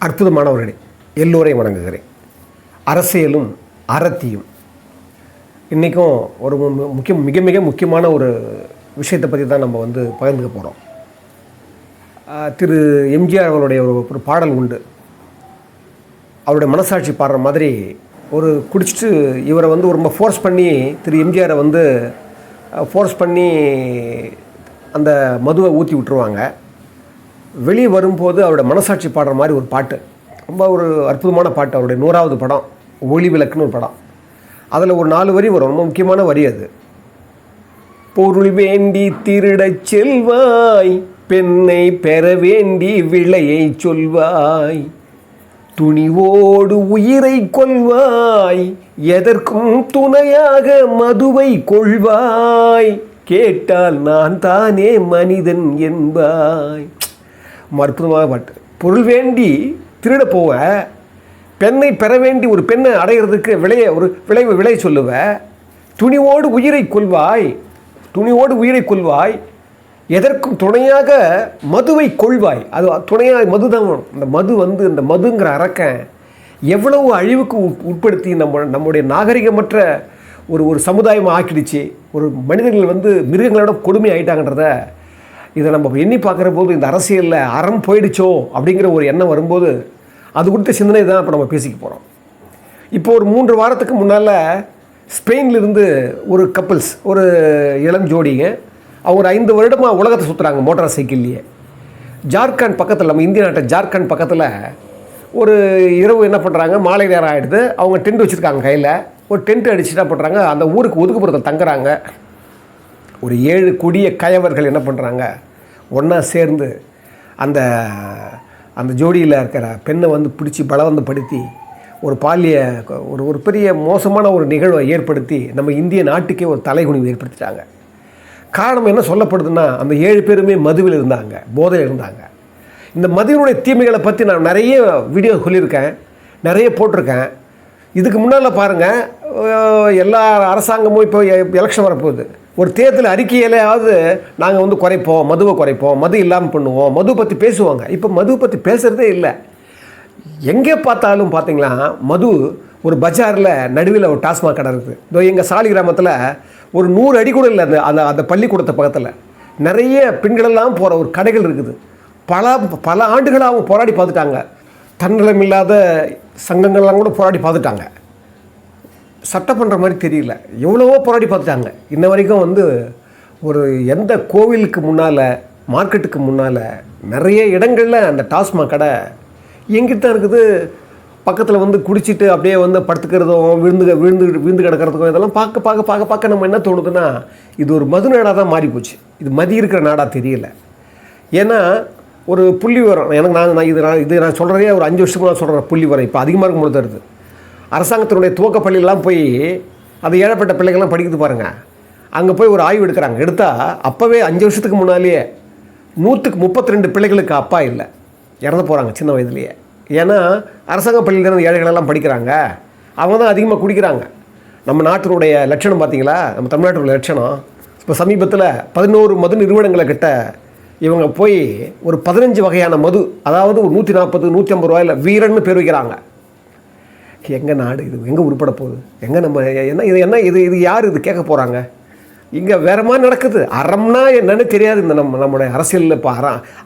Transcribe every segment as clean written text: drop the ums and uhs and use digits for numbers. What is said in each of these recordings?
அற்புதமானவர்களே, எல்லோரையும் வணங்குகிறேன். அரசியலும் அறத்தியும் இன்றைக்கும் ஒரு மிக மிக முக்கியமான ஒரு விஷயத்தை பற்றி தான் நம்ம பகிர்ந்துக்க போகிறோம். திரு எம்ஜிஆர் அவருடைய ஒரு பாடல் உண்டு. அவருடைய மனசாட்சி பாடுற மாதிரி ஒரு குடிச்சிட்டு இவரை ரொம்ப ஃபோர்ஸ் பண்ணி திரு எம்ஜிஆரை ஃபோர்ஸ் பண்ணி அந்த மதுவை ஊற்றி விட்டுருவாங்க. வெளியே வரும்போது அவருடைய மனசாட்சி பாடுற மாதிரி ஒரு பாட்டு, ரொம்ப ஒரு அற்புதமான பாட்டு. அவருடைய 100வது படம் ஒளி விளக்குன்னு ஒரு படம். அதில் ஒரு 4 வரி வரும், ரொம்ப முக்கியமான வரி அது. பொருள் வேண்டி திருடச் செல்வாய், பெண்ணை பெற வேண்டி விலையை சொல்வாய், துணிவோடு உயிரை கொள்வாய், எதற்கும் துணையாக மதுவை கொள்வாய், கேட்டால் நான் தானே மனிதன் என்பாய். அற்புதமான பாட்டு. பொருள் வேண்டி திருட போவ, பெண்ணை பெற வேண்டி ஒரு பெண்ணை அடைகிறதுக்கு விலை சொல்லுவ, துணிவோடு உயிரை கொள்வாய், எதற்கும் துணையாக மதுவை கொள்வாய். அது துணையாக மது தான். இந்த மது இந்த மதுங்கிற அரக்கன் எவ்வளவு அழிவுக்கு உட்படுத்தி நம்முடைய நாகரிகமற்ற ஒரு சமுதாயமாக ஆக்கிடுச்சு. ஒரு மனிதர்கள் மிருகங்களோட கொடுமை ஆகிட்டாங்கன்றத இதை நம்ம எண்ணி பார்க்குற போது இந்த அரசியலில் அறம் போயிடுச்சோ அப்படிங்கிற ஒரு எண்ணம் வரும்போது அது குறித்த சிந்தனை தான் இப்போ நம்ம பேசிக்க போகிறோம். இப்போ ஒரு 3 வாரத்துக்கு முன்னால் ஸ்பெயின்லேருந்து ஒரு கப்பிள்ஸ், ஒரு இளம் ஜோடிங்க, அவங்க ஒரு 5 வருடமாக உலகத்தை சுற்றுறாங்க மோட்டார் சைக்கிள்லேயே. ஜார்க்கண்ட் பக்கத்தில், நம்ம இந்திய நாட்டை ஜார்க்கண்ட் பக்கத்தில் ஒரு இரவு என்ன பண்ணுறாங்க, மாலை நேரம் ஆகிடுது. அவங்க டென்ட் வச்சுருக்காங்க கையில். ஒரு டென்ட் அடிச்சு என்ன பண்ணுறாங்க, அந்த ஊருக்கு ஒதுக்குப்புறத்தில் தங்குறாங்க. ஒரு 7 கொடிய கயவர்கள் என்ன பண்ணுறாங்க, ஒன்றா சேர்ந்து அந்த அந்த ஜோடியில் இருக்கிற பெண்ணை பிடிச்சி பலவந்தப்படுத்தி ஒரு பாலிய ஒரு பெரிய மோசமான ஒரு நிகழ்வை ஏற்படுத்தி நம்ம இந்திய நாட்டுக்கே ஒரு தலைகுனிவு ஏற்படுத்திட்டாங்க. காரணம் என்ன சொல்லப்படுதுன்னா, அந்த 7 பேருமே மதுவில் இருந்தாங்க, போதையில் இருந்தாங்க. இந்த மதுவினுடைய தீமைகளை பற்றி நான் நிறைய வீடியோ சொல்லியிருக்கேன், நிறைய போட்டிருக்கேன். இதுக்கு முன்னால் பாருங்கள், எல்லா அரசாங்கமும் இப்போ எலெக்ஷன் வரப்போகுது. ஒரு தேர்தல் அறிக்கையிலாவது நாங்கள் குறைப்போம், மதுவை குறைப்போம், மது இல்லாமல் பண்ணுவோம், மது பற்றி பேசுவாங்க. இப்போ மது பற்றி பேசுகிறதே இல்லை. எங்கே பார்த்தாலும் பார்த்தீங்களா, மது ஒரு பஜாரில் நடுவில் ஒரு டாஸ்மாக் கடை இருக்குது. இதோ எங்கள் சாலி கிராமத்தில் ஒரு 100 அடி கூட இல்லை. அந்த பள்ளிக்கூடத்தை பக்கத்தில் நிறைய பெண்களெல்லாம் போகிற ஒரு கடைகள் இருக்குது. பல ஆண்டுகளாக அவங்க போராடி பார்த்துட்டாங்க. தன்னலம் இல்லாத சங்கங்கள்லாம் கூட போராடி பார்த்துட்டாங்க. சட்டம் பண்ணுற மாதிரி தெரியல. எவ்வளவோ போராடி பார்த்துட்டாங்க. இன்ன வரைக்கும் ஒரு எந்த கோவிலுக்கு முன்னால், மார்க்கெட்டுக்கு முன்னால் நிறைய இடங்களில் அந்த டாஸ்மாக் கடை எங்கிட்ட தான் இருக்குது. பக்கத்தில் குடிச்சிட்டு அப்படியே படுத்துக்கிறதும் விழுந்து கிடக்கிறதுக்கும் இதெல்லாம் பார்க்க நம்ம என்ன தோணுதுன்னா, இது ஒரு மது நாடாக தான் மாறி போச்சு. இது மதி இருக்கிற நாடாக தெரியல. ஏன்னா ஒரு புள்ளி வரும் எனக்கு, நான் சொல்கிறதே ஒரு 5 வருஷமாக சொல்கிறேன். புள்ளி வரும் இப்போ அதிகமாக இருக்கும் பொழுது தருது. அரசாங்கத்தினுடைய துவக்க பள்ளியெல்லாம் போய் அது ஏழப்பட்ட பிள்ளைகள்லாம் படிக்கிறது பாருங்கள். அங்கே போய் ஒரு ஆய்வு எடுக்கிறாங்க. எடுத்தால் அப்போவே 5 வருஷத்துக்கு முன்னாலேயே 132 பிள்ளைகளுக்கு அப்பா இல்லை, இறந்து போகிறாங்க சின்ன வயதுலேயே. ஏன்னா அரசாங்க பள்ளியில் தான் ஏழைகளெல்லாம் படிக்கிறாங்க, அவங்க தான் அதிகமாக குடிக்கிறாங்க. நம்ம நாட்டினுடைய லட்சணம் பார்த்தீங்களா, நம்ம தமிழ்நாட்டினுடைய லட்சணம். இப்போ சமீபத்தில் 11 மது நிறுவனங்களை கிட்ட இவங்க போய் ஒரு 15 வகையான மது, அதாவது ஒரு 140 150 ரூபாயில் வீரன்னு பேர் வைக்கிறாங்க. எங்கே நாடு இது, எங்கே உருப்பட போகுது, எங்கே நம்ம இது யார் இது கேட்க போகிறாங்க? இங்கே வேறு மாதிரி நடக்குது. அறம்னா என்னன்னு தெரியாது. நம்முடைய அரசியலில் இப்போ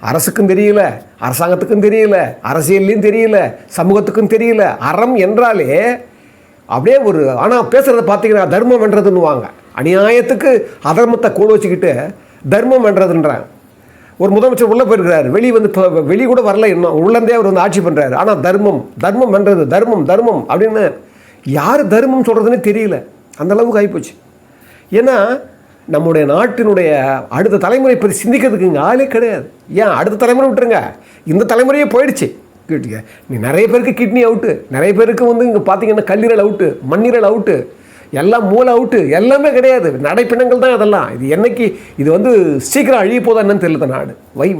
அரசுக்கும் தெரியல, அரசாங்கத்துக்கும் தெரியல, அரசியல்லையும் தெரியல, சமூகத்துக்கும் தெரியல. அறம் என்றாலே அப்படியே ஆனால் பேசுகிறத பார்த்தீங்கன்னா தர்மம் வென்றதுன்னுவாங்க. அநியாயத்துக்கு அதர்மத்தை கோல் வச்சுக்கிட்டு தர்மம் வென்றதுன்றாங்க. ஒரு முதலமைச்சர் உள்ளே போயிருக்கிறார், வெளி கூட வரல, இன்னும் உள்ளந்தே அவர் ஆட்சி பண்ணுறாரு. ஆனால் தர்மம் வென்றது, தர்மம் அப்படின்னு யார் தர்மம் சொல்கிறதுன்னு தெரியல. அந்தளவுக்கு ஆகிப்போச்சு. ஏன்னா நம்முடைய நாட்டினுடைய அடுத்த தலைமுறை பற்றி சிந்திக்கிறதுக்கு இங்கே ஆளே கிடையாது. ஏன் அடுத்த தலைமுறை விட்டுருங்க, இந்த தலைமுறையே போயிடுச்சு. நிறைய பேருக்கு கிட்னி அவுட்டு, நிறைய பேருக்கு இங்கே பார்த்தீங்கன்னா கல்லீரல் அவுட்டு, மண்ணீரல் அவுட்டு, எல்லாம் மூளை அவுட்டு, எல்லாமே கிடையாது. நடைப்பிணங்கள் தான் அதெல்லாம். இது என்னைக்கு இது சீக்கிரம் அழிய போதா என்னன்னு தெரியல. நாடு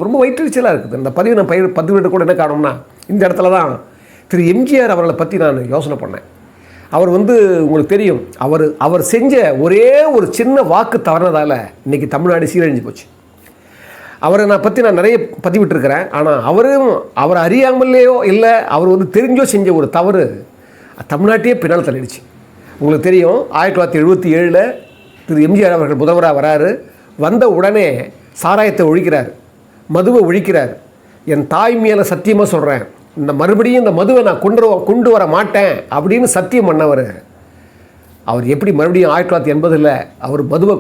ரொம்ப வயிற்றுச்சலாக இருக்குது. இந்த பதிவு நான் பதிவிட கூட என்ன காரணம்னா, இந்த இடத்துல தான் திரு எம்ஜிஆர் அவர்களை பற்றி நான் யோசனை பண்ணேன். அவர் உங்களுக்கு தெரியும், அவர் செஞ்ச ஒரே ஒரு சின்ன வாக்கு தவறினதால் இன்றைக்கி தமிழ்நாடு சீரழிஞ்சு போச்சு. அவரை நான் நிறைய பதிவிட்டிருக்கிறேன். ஆனால் அவர் அறியாமலேயோ இல்லை அவர் வந்து தெரிஞ்சோ செஞ்ச ஒரு தவறு தமிழ்நாட்டையே பின்னால் தள்ளிடுச்சு. உங்களுக்கு தெரியும் 1977 திரு எம்ஜிஆர் அவர்கள் முதல்வராக வராரு. வந்த உடனே சாராயத்தை ஒழிக்கிறார், மதுவை ஒழிக்கிறார். என் தாய் மேலே சத்தியமாக சொல்கிறேன், மறுபடியும் இந்த மதுவை நான் கொண்டு வர மாட்டேன் அப்படின்னு சத்தியம் பண்ணவர். அவர் எப்படி மறுபடியும் 1980 அவர் மதுவை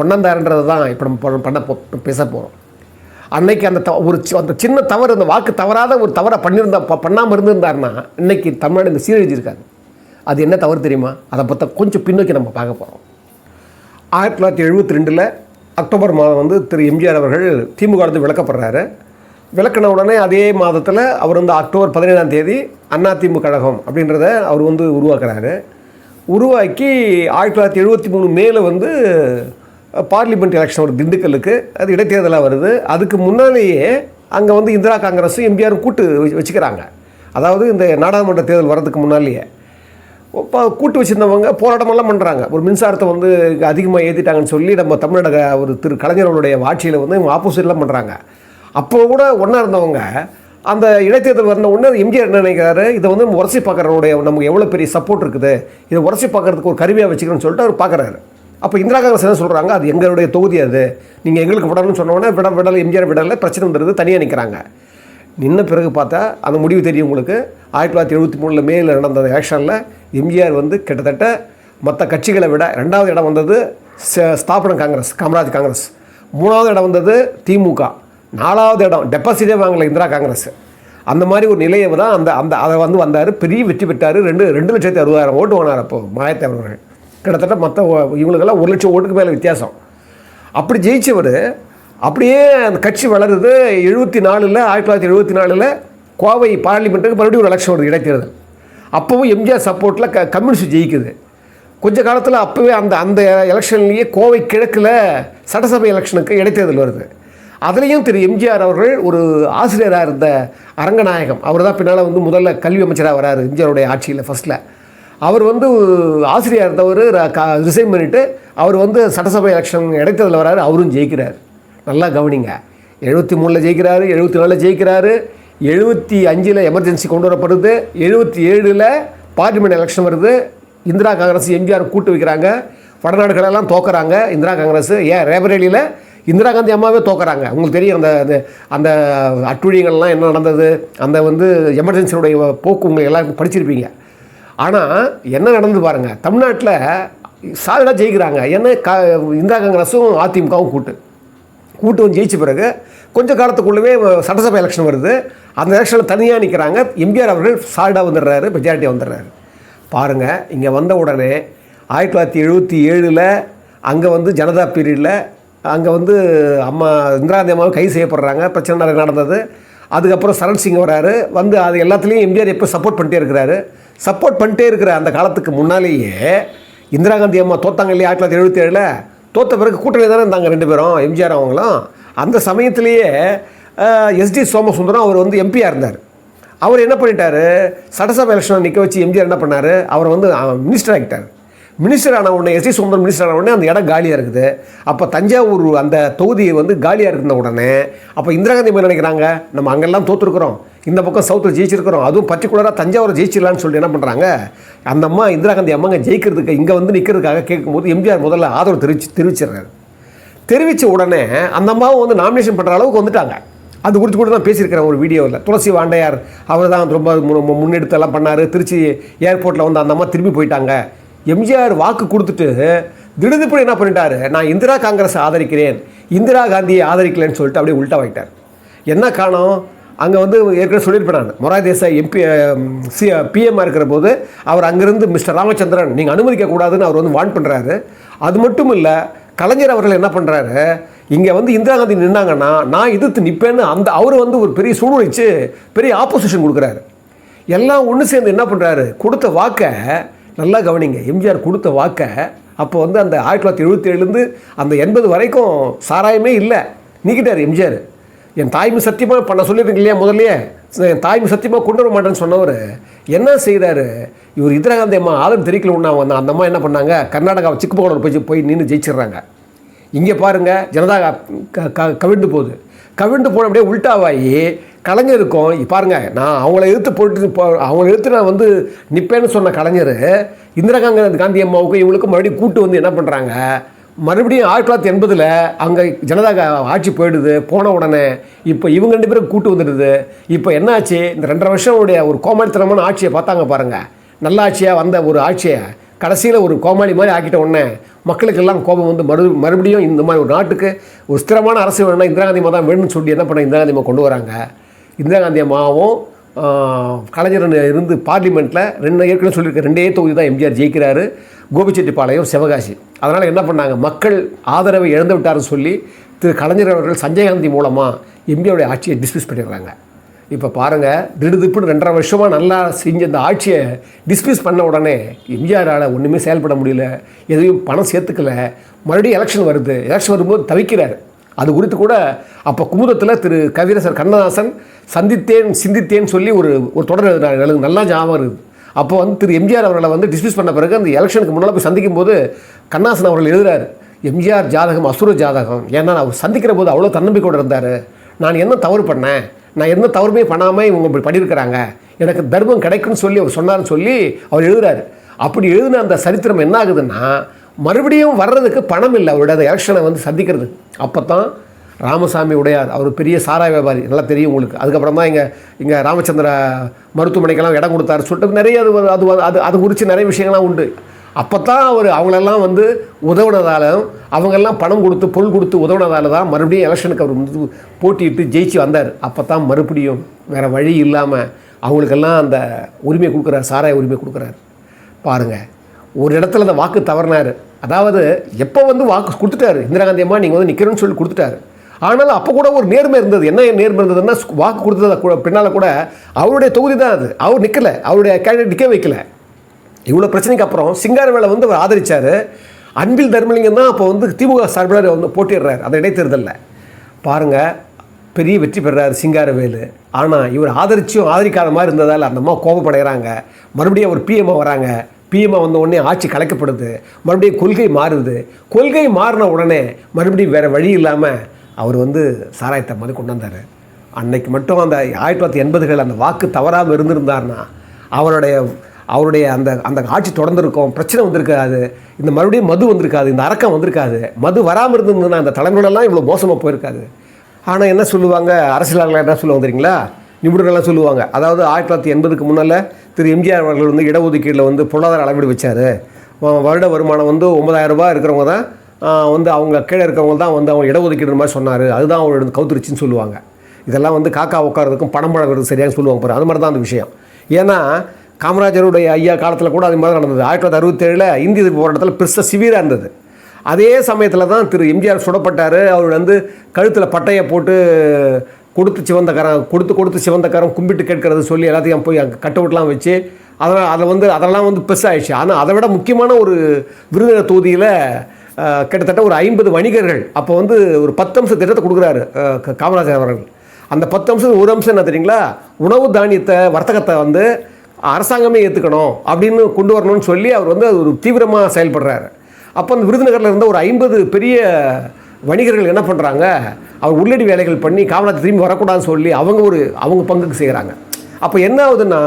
கொண்டாந்தாருன்றது தான் இப்போ நம்ம பேச போகிறோம். அன்னைக்கு அந்த சின்ன தவறு, அந்த வாக்கு தவறாத ஒரு தவறை பண்ணாமல் இருந்திருந்தாருன்னா இன்றைக்கி தமிழ்நாடு இந்த சீரழிஞ்சிருக்காரு. அது என்ன தவறு தெரியுமா? அதை பற்றி கொஞ்சம் பின்னோக்கி நம்ம பார்க்க போகிறோம். 1972 அக்டோபர் மாதம் வந்து திரு எம்ஜிஆர் அவர்கள் திமுக விலக்கப்படுறாரு. விலக்கின உடனே அதே மாதத்தில் அவர் வந்து அக்டோபர் 17 அதிமுக கழகம் அப்படின்றத அவர் வந்து உருவாக்குறாரு. உருவாக்கி 1973 மேலே வந்து பார்லிமெண்ட் எலெக்ஷன் வருது திண்டுக்கல்லுக்கு. அது இடைத்தேர்தலாக வருது. அதுக்கு முன்னாலேயே அங்கே வந்து இந்திரா காங்கிரஸும் எம்ஜிஆரும் கூட்டு வச்சுக்கிறாங்க. அதாவது இந்த நாடாளுமன்ற தேர்தல் வர்றதுக்கு முன்னாலேயே கூட்டு வச்சுருந்தவங்க போராட்டமெல்லாம் பண்ணுறாங்க. ஒரு மின்சாரத்தை வந்து அதிகமாக ஏற்றிட்டாங்கன்னு சொல்லி நம்ம தமிழ்நாடு ஒரு திரு கலைஞர்களுடைய ஆட்சியில் வந்து இவங்க ஆப்போசிட்லாம் பண்ணுறாங்க. அப்போ கூட ஒன்றா இருந்தவங்க அந்த இடைத்தேர்தல் வந்த உடனே எம்ஜிஆர் என்ன நினைக்கிறாரு, இதை வந்து உரசி பார்க்குறவனுடைய நமக்கு எவ்வளோ பெரிய சப்போர்ட் இருக்குது, இதை உரசி பார்க்குறதுக்கு ஒரு கருவியாக வச்சுக்கிறேன்னு சொல்லிட்டு அவர் பார்க்குறாரு. அப்போ இந்திரா காங்கிரஸ் என்ன சொல்கிறாங்க, அது எங்களுடைய தொகுதி, அது நீங்கள் எங்களுக்கு விடணும்னு சொன்னோன்னே விடலை, எம்ஜிஆர் விடலை, பிரச்சனை வந்துடுது, தனியாக நிற்கிறாங்க. நின்ன பிறகு பார்த்தா அந்த முடிவு தெரியும் உங்களுக்கு. 1973 மேல நடந்த எலெக்ஷனில் எம்ஜிஆர் வந்து கிட்டத்தட்ட மற்ற கட்சிகளை விட 2வது இடம் வந்தது ஸ்தாபன காங்கிரஸ், காமராஜ் காங்கிரஸ். 3வது இடம் வந்தது திமுக. 4வது இடம் டெபாசிட்டே வாங்கலை இந்திரா காங்கிரஸ். அந்த மாதிரி ஒரு நிலையை தான் அதை வந்து வந்தார். பெரிய வெற்றி பெற்றார். 2,60,000 ஓட்டு வாங்கினார். அப்போது மாயத்தேவர் அவர்கள் கிட்டத்தட்ட மற்ற இவங்களுக்கெல்லாம் 1,00,000 ஓட்டுக்கு மேலே வித்தியாசம். அப்படி ஜெயிச்சவர் அப்படியே அந்த கட்சி வளருது. 1974 கோவை பார்லிமெண்ட்டுக்கு மறுபடியும் ஒரு எலெக்ஷன் வருது, இடைத்தேர்தல். அப்போவும் எம்ஜிஆர் சப்போர்ட்டில் கம்யூனிஸ்ட் ஜெயிக்குது. கொஞ்ச காலத்தில் அப்போவே அந்த எலெக்ஷன்லேயே கோவை கிழக்கில் சட்டசபை எலெக்ஷனுக்கு இடைத்தேர்தல் வருது. அதுலேயும் திரு எம்ஜிஆர் அவர்கள் ஒரு ஆசிரியராக இருந்த அரங்கநாயகம், அவர் தான் பின்னால் வந்து முதல்ல கல்வி அமைச்சராக வராரு எம்ஜிஆருடைய ஆட்சியில். ஃபஸ்ட்டில் அவர் வந்து ஆசிரியராக இருந்தவர் ரிசைன் பண்ணிவிட்டு அவர் வந்து சட்டசபை எலெக்ஷன் இடைத்தேர்தல் வராரு. அவரும் ஜெயிக்கிறார். நல்லா கவனிங்க. 73 ஜெயிக்கிறாரு, 74 ஜெயிக்கிறாரு, 75 எமர்ஜென்சி கொண்டு வரப்படுது, 77 பார்லிமெண்ட் எலெக்ஷன் வருது. இந்திரா காங்கிரஸ் எம்ஜிஆர் கூட்டு வைக்கிறாங்க. வடநாடுகளெல்லாம் தோக்குறாங்க இந்திரா காங்கிரஸ். ரேபரேலியில் இந்திரா காந்தி அம்மாவே தோக்குறாங்க. உங்களுக்கு தெரியும் அந்த அந்த அட்டுழியங்கள்லாம் என்ன நடந்தது, அந்த வந்து எமர்ஜென்சியுடைய போக்கு உங்களுக்கு எல்லாம் படிச்சிருப்பீங்க. ஆனால் என்ன நடந்து பாருங்கள், தமிழ்நாட்டில் சாலிடாக ஜெயிக்கிறாங்க. ஏன்னா இந்திரா காங்கிரஸும் அதிமுகவும் கூட்டு வந்து ஜெயிச்ச பிறகு கொஞ்ச காலத்துக்குள்ளவே சட்டசபை எலெக்ஷன் வருது. அந்த எலெக்ஷனில் தனியாக நிற்கிறாங்க. எம்ஜிஆர் அவர்கள் சாலிடாக வந்துடுறாரு, மெஜாரிட்டியாக வந்துடுறாரு. பாருங்கள், இங்கே வந்த உடனே 1977 அங்கே வந்து ஜனதா பீரியடில் அங்கே வந்து இந்திரா காந்தி அம்மாவை கைது செய்யப்படுறாங்க. பிரச்சனை நடந்தது. அதுக்கப்புறம் சரண் சிங் வராரு. வந்து அது எல்லாத்துலேயும் எம்ஜிஆர் எப்போ சப்போர்ட் பண்ணிட்டே இருக்கிற அந்த காலத்துக்கு முன்னாலேயே இந்திரா காந்தி அம்மா தோத்தாங்க இல்லையா 1977 தோற்ற பிறகு கூட்டணி தானே இருந்தாங்க 2 பேரும், எம்ஜிஆர் அவங்களும். அந்த சமயத்திலேயே எஸ்டி சோமசுந்தரம் அவர் வந்து எம்பியாக இருந்தார். அவர் என்ன பண்ணிட்டார், சட்டசபை எலெக்ஷனை நிற்க வச்சு எம்ஜிஆர் என்ன பண்ணார், அவர் வந்து மினிஸ்டர் ஆகிட்டார். மினிஸ்டர் ஆன உடனே எஸ்டி சோமசுந்தரம் மினிஸ்டர் ஆன உடனே அந்த இடம் காலியாக இருக்குது. அப்போ தஞ்சாவூர் அந்த தொகுதியை வந்து காலியாக இருந்த உடனே அப்போ இந்திரா காந்தி என்ன நினைக்கிறாங்க, நம்ம அங்கெல்லாம் தோற்றுருக்குறோம், இந்த பக்கம் சவுத்தில் ஜெயிச்சிருக்கிறோம், அதுவும் பர்டிகுலராக தஞ்சாவூரை ஜெயிச்சிடலான்னு சொல்லி என்ன பண்ணுறாங்க, அந்த அம்மா இந்திரா காந்தி அம்மாங்க ஜெயிக்கிறதுக்கு இங்கே வந்து நிற்கிறதுக்காக கேட்கும்போது எம்ஜிஆர் முதல்ல ஆதரவு தெரிவிச்சிடுறாரு. தெரிவித்த உடனே அந்த அம்மாவும் வந்து நாமினேஷன் பண்ணுற அளவுக்கு வந்துட்டாங்க. அது குறித்து கூட தான் பேசியிருக்கிறேன் ஒரு வீடியோவில். துளசி வாண்டையார் அவர் தான் ரொம்ப முன்னெடுத்தெல்லாம் பண்ணார். திருச்சி ஏர்போர்ட்டில் வந்து அந்த அம்மா திரும்பி போயிட்டாங்க. எம்ஜிஆர் வாக்கு கொடுத்துட்டு திடுதிப்படி என்ன பண்ணிட்டாரு, நான் இந்திரா காங்கிரஸை ஆதரிக்கிறேன், இந்திரா காந்தியை ஆதரிக்கலைன்னு சொல்லிட்டு அப்படியே உல்ட்டா வைட்டார். என்ன காரணம், அங்கே வந்து ஏற்கனவே சொல்லியிருப்பேன் நான், மொரார் தேசாய் பிஎம்மாக இருக்கிற போது அவர் அங்கேருந்து மிஸ்டர் ராமச்சந்திரன் நீங்கள் அனுமதிக்கக்கூடாதுன்னு அவர் வந்து வார்ன் பண்ணுறாரு. அது மட்டும் இல்லை, கலைஞர் அவர்கள் என்ன பண்ணுறாரு, இங்கே வந்து இந்திரா காந்தி நின்னாங்கன்னா நான் எதிர்த்து நிற்பேன்னு அவர் வந்து ஒரு பெரிய சூழ்நிலைச்சு பெரிய ஆப்போசிஷன் கொடுக்குறாரு. எல்லாம் ஒன்று சேர்ந்து என்ன பண்ணுறாரு, கொடுத்த வாக்கை நல்லா கவனிங்க, எம்ஜிஆர் கொடுத்த வாக்கை அப்போ வந்து அந்த 1977 அந்த 80 வரைக்கும் சாராயமே இல்லை, நீக்கிட்டார் எம்ஜிஆர். என் தாய்மை சத்தியமாக பண்ண சொல்லியிருக்கீங்க இல்லையா, முதல்லையே என் தாய்மை சத்தியமாக கொண்டு வர மாட்டேன்னு சொன்னவர் என்ன செய்கிறாரு, இவர் இந்திரா காந்தி அம்மா ஆதரவு தெரிவிக்கல வந்தால் அந்த அம்மா என்ன பண்ணாங்க, கர்நாடகாவை சிக்கமகளூர் போய் நின்று ஜெயிச்சிடுறாங்க. இங்கே பாருங்கள், ஜனதா கவிழ்ந்து போகுது. கவிழ்ந்து போன அப்படியே உல்டாவாகி கலைஞருக்கும் பாருங்க, நான் அவங்கள எதிர்த்து நான் வந்து நிற்பேன்னு சொன்ன கலைஞர் இந்திரா காந்தி அம்மாவுக்கும் இவங்களுக்கும் மறுபடியும் கூட்டு வந்து என்ன பண்ணுறாங்க, மறுபடியும் 1980 அங்கே ஜனதா ஆட்சி போயிடுது. போன உடனே இப்போ இவங்க 2 பேரும் கூட்டு வந்துடுது. இப்போ என்னாச்சு, இந்த 2.5 வருஷம் ஒரு கோமாளித்தனமான ஆட்சியை பார்த்தாங்க பாருங்கள். நல்ல ஆட்சியாக வந்த ஒரு ஆட்சியை கடைசியில் ஒரு கோமாளி மாதிரி ஆக்கிட்ட உடனே மக்களுக்கெல்லாம் கோபம் வந்து மறுபடியும் இந்த மாதிரி ஒரு நாட்டுக்கு ஒரு ஸ்திரமான அரசு வேணும்னா இந்திரா காந்தி அம்மா தான் வேணும்னு சொல்லி என்ன பண்ண இந்திரா காந்தி அம்மா கொண்டு வராங்க. இந்திரா காந்தி அம்மாவும் கலைஞர் இருந்து பார்லிமெண்ட்டில் ஏற்கனவே சொல்லியிருக்க 2 தொகுதி தான் எம்ஜிஆர் ஜெயிக்கிறாரு, கோபிச்செட்டிப்பாளையம், சிவகாசி. அதனால் என்ன பண்ணாங்க, மக்கள் ஆதரவை இழந்து விட்டார்னு சொல்லி திரு கலைஞர் அவர்கள் சஞ்சய் காந்தி மூலமாக எம்ஜிஆருடைய ஆட்சியை டிஸ்மிஸ் பண்ணிடுறாங்க. இப்போ பாருங்கள், திடுதிப்புன்னு 2.5 வருஷமாக நல்லா செஞ்ச இந்த ஆட்சியை டிஸ்மிஸ் பண்ண உடனே எம்ஜிஆரால் ஒன்றுமே செயல்பட முடியல, எதையும் பணம் சேர்த்துக்கல. மறுபடியும் எலெக்ஷன் வருது. எலெக்ஷன் வரும்போது தவிக்கிறார். அது குறித்து கூட அப்போ குமுதத்தில் திரு கவிரசர் கண்ணதாசன் சிந்தித்தேன் சொல்லி ஒரு தொடர் எழுதினார். எனக்கு நல்லா ஞாபகம் இருக்குது. அப்போ வந்து திரு எம்ஜிஆர் அவர்களை வந்து டிஸ்மிஸ் பண்ண பிறகு அந்த எலெக்ஷனுக்கு முன்னால் போய் சந்திக்கும் போது கண்ணதாசன் அவர்கள் எழுதுகிறார், எம்ஜிஆர் ஜாதகம் அசுர ஜாதகம். ஏன்னா அவர் சந்திக்கிற போது அவ்வளோ தன்னம்பிக்கையோடு இருந்தார். நான் என்ன தவறு பண்ணேன், நான் எந்த தவறுமே பண்ணாமல் இவங்க இப்படி பண்ணியிருக்கிறாங்க, எனக்கு தர்மம் கிடைக்கும்னு சொல்லி அவர் சொன்னார்னு சொல்லி அவர் எழுதுகிறார். அப்படி எழுதின அந்த சரித்திரம் என்ன ஆகுதுன்னா, மறுபடியும் வர்றதுக்கு பணம் இல்லை அவருடைய அந்த எலெக்ஷனை வந்து சந்திக்கிறது. அப்போ தான் ராமசாமி உடையார், அவர் பெரிய சாராய வியாபாரி, நல்லா தெரியும் உங்களுக்கு. அதுக்கப்புறம் தான் இங்கே ராமச்சந்திர மருத்துவமனைக்கெல்லாம் இடம் கொடுத்தாரு சொல்லிட்டு நிறைய அது குறித்து நிறைய விஷயங்கள்லாம் உண்டு. அப்போ தான் அவங்களெல்லாம் வந்து உதவுனதாலும் அவங்கெல்லாம் பணம் கொடுத்து பொருள் கொடுத்து உதவுனதால தான் மறுபடியும் எலெக்ஷனுக்கு அவர் வந்து போட்டியிட்டு ஜெயிச்சு வந்தார். அப்போ தான் மறுபடியும் வேறு வழி இல்லாமல் அவங்களுக்கெல்லாம் அந்த உரிமை கொடுக்குறாரு, சாராய உரிமை கொடுக்குறாரு. பாருங்கள், ஒரு இடத்துல அந்த வாக்கு தவறினார். அதாவது எப்போ வந்து வாக்கு கொடுத்துட்டாரு, இந்திரா காந்தி அம்மா நீங்கள் வந்து நிற்கிறேன்னு சொல்லி கொடுத்துட்டாரு. ஆனாலும் அப்போ கூட ஒரு நேர்மை இருந்தது. என்ன நேர்மை இருந்ததுன்னா, வாக்கு கொடுத்ததை கூட பின்னால் கூட அவருடைய தொகுதி தான் அது, அவர் நிற்கலை, அவருடைய கேண்டிடேட் நிற்க வைக்கல. இவ்வளோ பிரச்சனைக்கு அப்புறம் சிங்காரவேலை வந்து அவர் ஆதரித்தார். அன்பில் தர்மலிங்கம் தான் அப்போ வந்து திமுக சார்பில் வந்து போட்டிடுறார் அந்த இடைத்தேர்தலில். பாருங்கள், பெரிய வெற்றி பெறுறாரு சிங்காரவேலு. ஆனால் இவர் ஆதரிக்காத மாதிரி இருந்ததால் அந்த அம்மா கோபப்படைகிறாங்க. மறுபடியும் அவர் பிஎம்ஓ வராங்க. பிஎம்ஓ வந்த உடனே ஆட்சி கலைக்கப்படுது. மறுபடியும் கொள்கை மாறுது. கொள்கை மாறின உடனே மறுபடியும் வேறு வழி இல்லாமல் அவர் வந்து சாராயத்தை மாதிரி கொண்டு வந்தார். அன்னைக்கு மட்டும் அந்த 1980கள் அந்த வாக்கு தவறாமல் இருந்திருந்தார்னா அவருடைய அந்த ஆட்சி தொடர்ந்துருக்கும், பிரச்சனை வந்திருக்காது, இந்த மறுபடியும் மது வந்திருக்காது, இந்த அரக்கம் வந்திருக்காது. மது வராமல் இருந்ததுன்னா அந்த தலைமுறையெல்லாம் இவ்வளோ மோசமாக போயிருக்காது. ஆனால் என்ன சொல்லுவாங்க, அரசியலாளர்கள் என்ன சொல்லுவாங்க தெரியுங்களா, நிபுணர்கள்லாம் சொல்லுவாங்க. அதாவது 1980க்கு முன்னால் திரு எம்ஜிஆர் அவர்கள் வந்து இடஒதுக்கீட்டில் வந்து பொருளாதார அளவீடு வச்சார். வருட வருமானம் வந்து 9,000 ரூபாய் இருக்கிறவங்க தான் வந்து அவங்க கீழே இருக்கிறவங்க தான் வந்து அவங்க இடஒதுக்கீடு மாதிரி சொன்னார், அதுதான் அவரோட கவுத்துருச்சின்னு சொல்லுவாங்க. இதெல்லாம் வந்து காக்கா உட்காரதுக்கும் பணம் பழகிறது சரியாக சொல்லுவாங்க பாரு, அது மாதிரி தான் அந்த விஷயம். ஏன்னா காமராஜருடைய ஐயா காலத்தில் கூட அது மாதிரி நடந்தது. 1967 இந்திய போராட்டத்தில் பெருசாக சிவியராக இருந்தது. அதே சமயத்தில் தான் திரு எம்ஜிஆர் சுடப்பட்டார். அவர் வந்து கழுத்தில் பட்டையை போட்டு கொடுத்து சிவந்தக்காரன் கும்பிட்டு கேட்கறது சொல்லி எல்லாத்தையும் போய் அங்கே கட்டவுட்லாம் வச்சு அதெல்லாம் வந்து பெருசாகிடுச்சு. ஆனால் அதை விட முக்கியமான ஒரு விருதுநகர் தொகுதியில் கிட்டத்தட்ட ஒரு 50 வணிகர்கள் அப்போ வந்து ஒரு 10 அம்ச திட்டத்தை கொடுக்குறாரு காமராஜர் அவர்கள். அந்த 10 அம்சம் ஒரு அம்சம் என்ன தெரியுங்களா, உணவு தானியத்தை வர்த்தகத்தை வந்து அரசாங்கமே ஏற்றுக்கணும் அப்படின்னு கொண்டு வரணும்னு சொல்லி அவர் வந்து அது ஒரு தீவிரமாக செயல்படுறாரு. அப்போ அந்த விருதுநகரில் இருந்த ஒரு 50 பெரிய வணிகர்கள் என்ன பண்ணுறாங்க, அவர் உள்ளடி வேலைகள் பண்ணி காமராஜர் திரும்பி வரக்கூடாதுன்னு சொல்லி அவங்க பங்குக்கு செய்கிறாங்க. அப்போ என்ன ஆகுதுன்னா,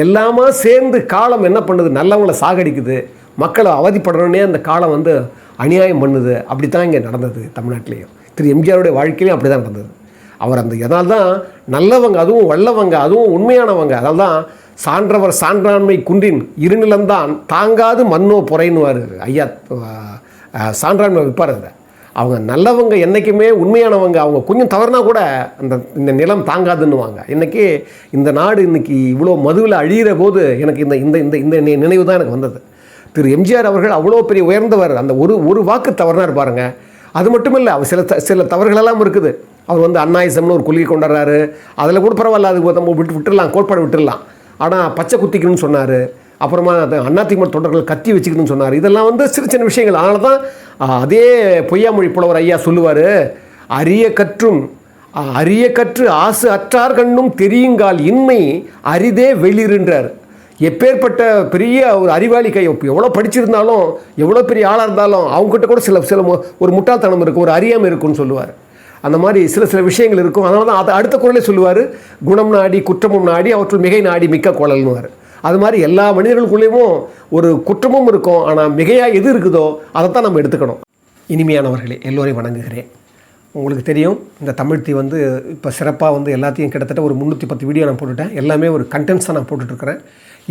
எல்லாமே சேர்ந்து காலம் என்ன பண்ணுது, நல்லவங்களை சாகடிக்குது, மக்களை அவதிப்படணுன்னே அந்த காலம் வந்து அநியாயம் பண்ணுது. அப்படி தான் இங்கே நடந்தது தமிழ்நாட்டிலையும். திரு எம்ஜிஆருடைய வாழ்க்கையிலையும் அப்படி தான் நடந்தது. அவர் அதனால தான் நல்லவங்க, அதுவும் வல்லவங்க, அதுவும் உண்மையானவங்க, அதனால தான் சான்றவர் சான்றாண்மை குன்றின் இருநிலம்தான் தாங்காது மண்ணோ புறையினுவார் ஐயா. சான்றாண்மை விற்பார். அவங்க நல்லவங்க, என்றைக்குமே உண்மையானவங்க, அவங்க கொஞ்சம் தவறுனா கூட இந்த நிலம் தாங்காதுன்னுவாங்க. இன்றைக்கி இந்த நாடு இன்றைக்கி இவ்வளோ மதுவில் அழிகிற போது எனக்கு இந்த நினைவு தான் எனக்கு வந்தது. திரு எம்ஜிஆர் அவர்கள் அவ்வளோ பெரிய உயர்ந்தவர். அந்த ஒரு வாக்கு தவறுனா இருப்பாருங்க. அது மட்டும் இல்லை, அவர் சில தவறுகளெல்லாம் இருக்குது. அவர் வந்து அண்ணாயிசம்னு ஒரு கொள்கை கொண்டாடுறாரு. அதில் கூட பரவாயில்ல, அது நம்ம விட்டுடலாம், கோட்பாடு விட்டுடலாம். ஆனால் பச்சை குத்திக்கணும்னு சொன்னார். அப்புறமா அதிமுக தொண்டர்கள் கத்தி வச்சுக்கணும்னு சொன்னார். இதெல்லாம் வந்து சின்ன விஷயங்கள். அதனால தான் அதே பொய்யாமொழி புலவர் ஐயா சொல்லுவார், அரிய கற்று ஆசு அற்றார் கண்ணும் தெரியுங்கால் இன்மை அரிதே வெளியிருன்றார். எப்பேற்பட்ட பெரிய ஒரு அறிவாளி கை, எவ்வளோ படிச்சிருந்தாலும் எவ்வளோ பெரிய ஆளாக இருந்தாலும் அவங்ககிட்ட கூட சில ஒரு முட்டாள்தனம் இருக்குது, ஒரு அறியாமை இருக்குன்னு சொல்லுவார். அந்த மாதிரி சில விஷயங்கள் இருக்கும். அதனால தான் அதை அடுத்த குறளே சொல்லுவார், குணம் நாடி குற்றமும் நாடி அவற்றுள் மிகை நாடி மிக்க குழல்னுவார். அது மாதிரி எல்லா மனிதர்களுக்குள்ளேயும் ஒரு குற்றமும் இருக்கும், ஆனால் மிகையாக எது இருக்குதோ அதைத்தான் நம்ம எடுத்துக்கணும். இனிமையானவர்களே, எல்லோரையும் வணங்குகிறேன். உங்களுக்கு தெரியும், இந்த தமிழ் தீ வந்து இப்போ சிறப்பாக வந்து எல்லாத்தையும் கிட்டத்தட்ட ஒரு 310 வீடியோ நான் போட்டுட்டேன். எல்லாமே ஒரு கண்டென்ட்ஸாக நான் போட்டுட்ருக்கிறேன்.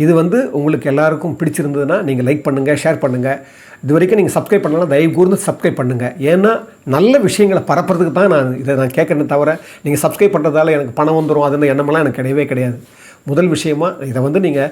இது வந்து உங்களுக்கு எல்லாருக்கும் பிடிச்சிருந்ததுன்னா நீங்கள் லைக் பண்ணுங்கள், ஷேர் பண்ணுங்கள். இது வரைக்கும் நீங்கள் சப்ஸ்கிரைப் பண்ணலாம், தயவு கூர்ந்து சப்ஸ்கிரைப் பண்ணுங்கள். ஏன்னா நல்ல விஷயங்களை பரப்புறதுக்கு தான் நான் கேட்குறேன்னு தவிர நீங்கள் சப்ஸ்கிரைப் பண்ணுறதால எனக்கு பணம் வந்துடும் அதுன்னு எண்ணமெல்லாம் எனக்கு கிடையவே கிடையாது. முதல் விஷயமா இதை வந்து நீங்கள்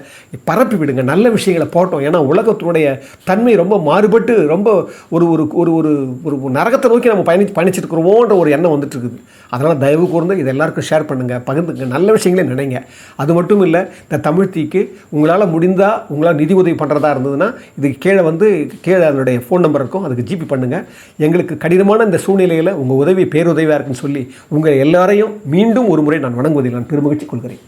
பரப்பி விடுங்க, நல்ல விஷயங்களை போட்டோம். ஏன்னா உலகத்தினுடைய தன்மை ரொம்ப மாறுபட்டு ரொம்ப ஒரு ஒரு ஒரு ஒரு ஒரு நரகத்தை நோக்கி நம்ம பயணிச்சுட்டு இருக்கிறோமோன்ற ஒரு எண்ணம் வந்துட்டு இருக்குது. அதனால் தயவு கூர்ந்து இதை எல்லாருக்கும் ஷேர் பண்ணுங்கள், பகிர்ந்துங்க, நல்ல விஷயங்களே நினைங்க. அது மட்டும் இல்லை, இந்த தமிழ் தீக்கு உங்களால் முடிந்தால் உங்களால் நிதி உதவி பண்ணுறதா இருந்ததுன்னா இதுக்கு கீழே அதனுடைய ஃபோன் நம்பர் இருக்கும், அதுக்கு ஜிபி பண்ணுங்கள். எங்களுக்கு கடினமான இந்த சூழ்நிலையில் உங்கள் உதவி பேருதவியாக இருக்குன்னு சொல்லி உங்கள் எல்லாரையும் மீண்டும் ஒரு முறை நான் வணங்குவதில் நான் பெருமகிழ்ச்சி கொள்கிறேன்.